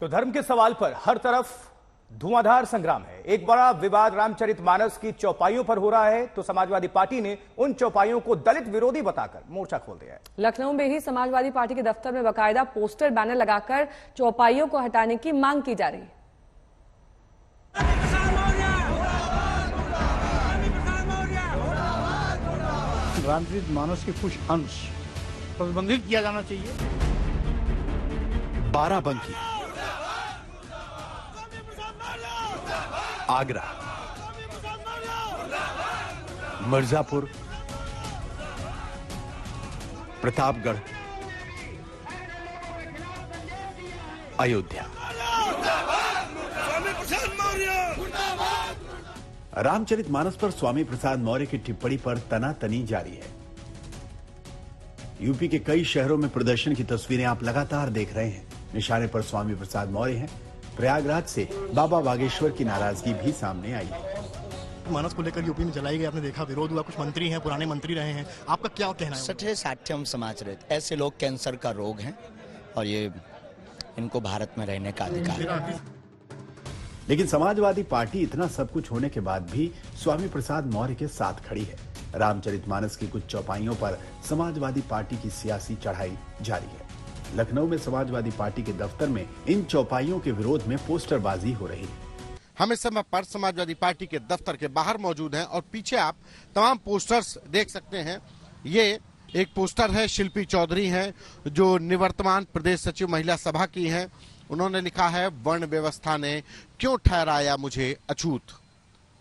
तो धर्म के सवाल पर हर तरफ धुआंधार संग्राम है। एक बड़ा विवाद रामचरितमानस की चौपाइयों पर हो रहा है, तो समाजवादी पार्टी ने उन चौपाइयों को दलित विरोधी बताकर मोर्चा खोल दिया है। लखनऊ में ही समाजवादी पार्टी के दफ्तर में बाकायदा पोस्टर बैनर लगाकर चौपाइयों को हटाने की मांग की जा रही है। रामचरितमानस के कुछ अंश प्रतिबंधित किया जाना चाहिए। बाराबंकी, आगरा, मिर्जापुर, प्रतापगढ़, अयोध्या। रामचरितमानस पर स्वामी प्रसाद मौर्य की टिप्पणी पर तनातनी जारी है। यूपी के कई शहरों में प्रदर्शन की तस्वीरें आप लगातार देख रहे हैं। निशाने पर स्वामी प्रसाद मौर्य हैं। प्रयागराज से बाबा बागेश्वर की नाराजगी भी सामने आई है। मानस को लेकर यूपी में जलाई गई, आपने देखा विरोध हुआ, कुछ मंत्री हैं, पुराने मंत्री रहे हैं, आपका क्या कहना है? सठे साठ्यम समाज रहते, ऐसे लोग कैंसर का रोग हैं और ये इनको भारत में रहने का अधिकार है। लेकिन समाजवादी पार्टी इतना सब कुछ होने के बाद भी स्वामी प्रसाद मौर्य के साथ खड़ी है। रामचरितमानस की कुछ चौपाइयों पर समाजवादी पार्टी की सियासी चढ़ाई जारी है। लखनऊ में समाजवादी पार्टी के दफ्तर में इन चौपाइयों के विरोध में पोस्टरबाजी हो रही है। हम इस समय पर समाजवादी पार्टी के दफ्तर के बाहर मौजूद हैं और पीछे आप तमाम पोस्टर्स देख सकते हैं। ये एक पोस्टर है, शिल्पी चौधरी हैं जो निवर्तमान प्रदेश सचिव महिला सभा की हैं। उन्होंने लिखा है, वर्ण व्यवस्था ने क्यों ठहराया मुझे अछूत।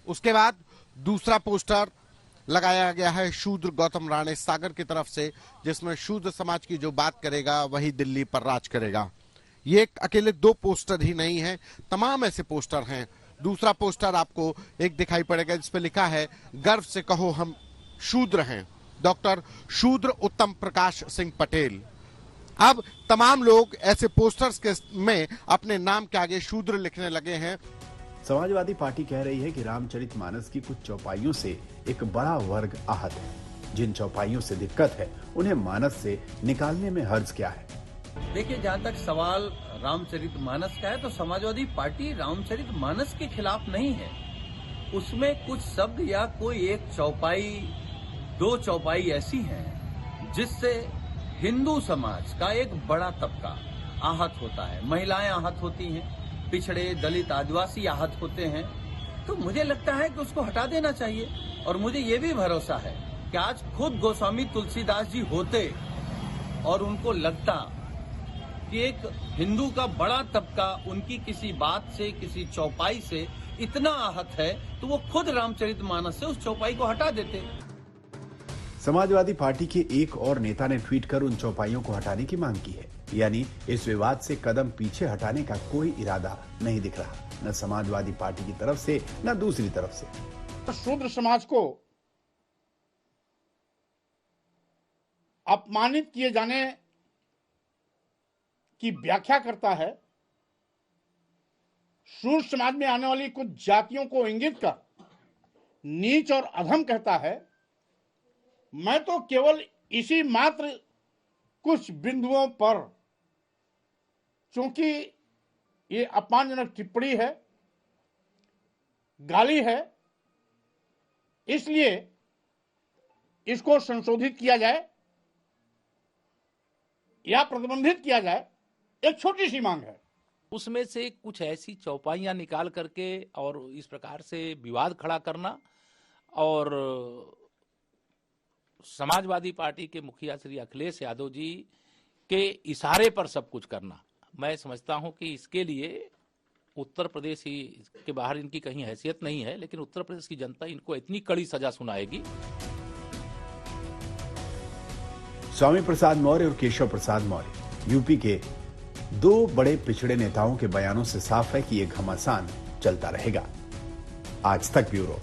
उसके बाद दूसरा पोस्टर लगाया गया है शूद्र गौतम राणे सागर की तरफ से, जिसमें शूद्र समाज की जो बात करेगा वही दिल्ली पर राज करेगा। ये अकेले दो पोस्टर ही नहीं है, तमाम ऐसे पोस्टर हैं। दूसरा पोस्टर आपको एक दिखाई पड़ेगा जिसपे लिखा है, गर्व से कहो हम शूद्र हैं, डॉक्टर शूद्र उत्तम प्रकाश सिंह पटेल। अब तमाम लोग ऐसे पोस्टर्स के में अपने नाम के आगे शूद्र लिखने लगे हैं। समाजवादी पार्टी कह रही है कि रामचरितमानस की कुछ चौपाइयों से एक बड़ा वर्ग आहत है। जिन चौपाइयों से दिक्कत है उन्हें मानस से निकालने में हर्ज क्या है? देखिए, जहाँ तक सवाल रामचरितमानस का है तो समाजवादी पार्टी रामचरितमानस के खिलाफ नहीं है। उसमें कुछ शब्द या कोई एक चौपाई, दो चौपाई ऐसी हैं जिससे हिंदू समाज का एक बड़ा तबका आहत होता है। महिलाएं आहत होती हैं, पिछड़े दलित आदिवासी आहत होते हैं। तो मुझे लगता है कि उसको हटा देना चाहिए। और मुझे ये भी भरोसा है कि आज खुद गोस्वामी तुलसीदास जी होते और उनको लगता कि एक हिंदू का बड़ा तबका उनकी किसी बात से, किसी चौपाई से इतना आहत है, तो वो खुद रामचरितमानस से उस चौपाई को हटा देते। समाजवादी पार्टी के एक और नेता ने ट्वीट कर उन चौपाइयों को हटाने की मांग की है। यानी इस विवाद से कदम पीछे हटाने का कोई इरादा नहीं दिख रहा, न समाजवादी पार्टी की तरफ से न दूसरी तरफ से। शूद्र समाज को अपमानित किए जाने की व्याख्या करता है। शूद्र समाज में आने वाली कुछ जातियों को इंगित कर नीच और अधम कहता है। मैं तो केवल इसी मात्र कुछ बिंदुओं पर, चूंकि ये अपमानजनक टिप्पणी है, गाली है, इसलिए इसको संशोधित किया जाए या प्रतिबंधित किया जाए, एक छोटी सी मांग है। उसमें से कुछ ऐसी चौपाइयां निकाल करके और इस प्रकार से विवाद खड़ा करना और समाजवादी पार्टी के मुखिया श्री अखिलेश यादव जी के इशारे पर सब कुछ करना, मैं समझता हूं कि इसके लिए उत्तर प्रदेश ही के बाहर इनकी कहीं हैसियत नहीं है, लेकिन उत्तर प्रदेश की जनता इनको इतनी कड़ी सजा सुनाएगी। स्वामी प्रसाद मौर्य और केशव प्रसाद मौर्य यूपी के दो बड़े पिछड़े नेताओं के बयानों से साफ है कि यह घमासान चलता रहेगा। आज तक ब्यूरो।